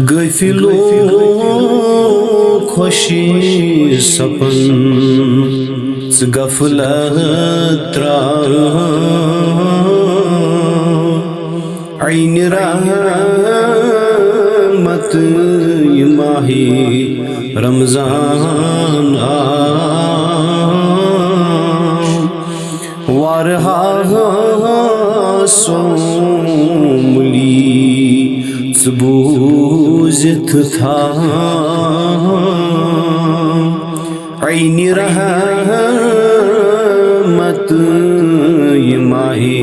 गफिलो खुशी सपन गफलत ऐन रहमत माही रमजान वारहा सोमली बूझत था ऐन रहमत माही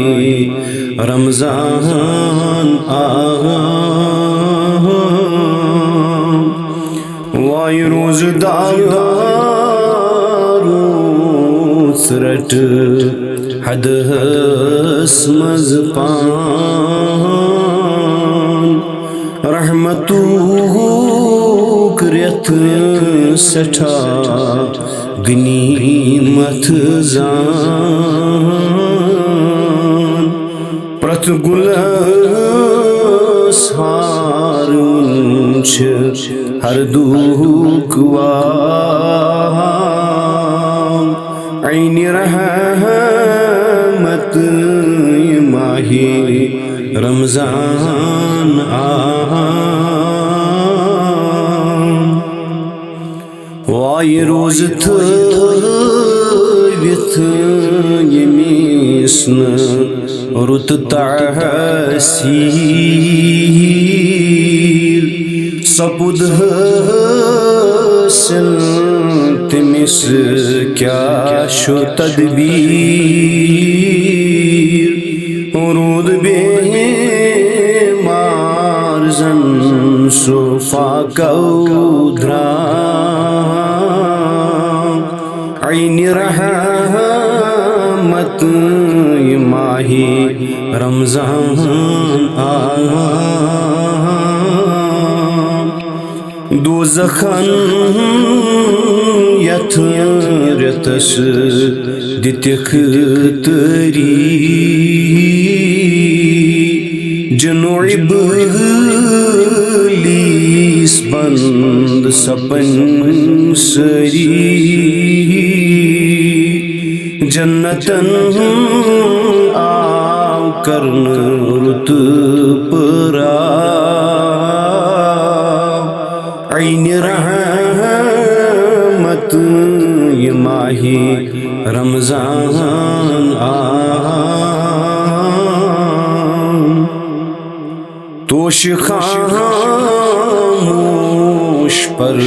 रमजान वाय रोज़दारो रट हदस मज पान रहमतू रेत सठा गनीमत जान प्रत गुलस हारून हर दुख ऐन रहमत माही रमजान वाय रोज थविथ यमीस रुत तासीर सपुद हासिल तमिस क्या शो तदबीर रूद बेमार जन सोफा कौद्रा ऐन रहमत माही रमजान दोज़खन यथ रेतस दित्यख तरी जनो इब्लीस बंद सपन सरी जन्नतन आव करन रुत परा ऐन रहमत माही रमजान तोश खामोश पर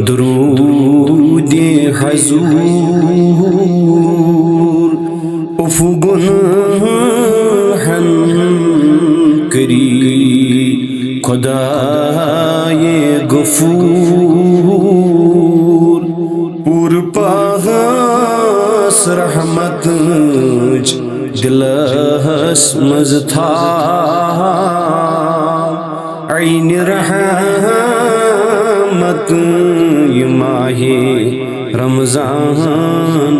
दुरूद हजूर उफुगुन हन करी खुदाए गफूर पुरपास रहमत दिलस मज था ऐन रहमत माही रमजान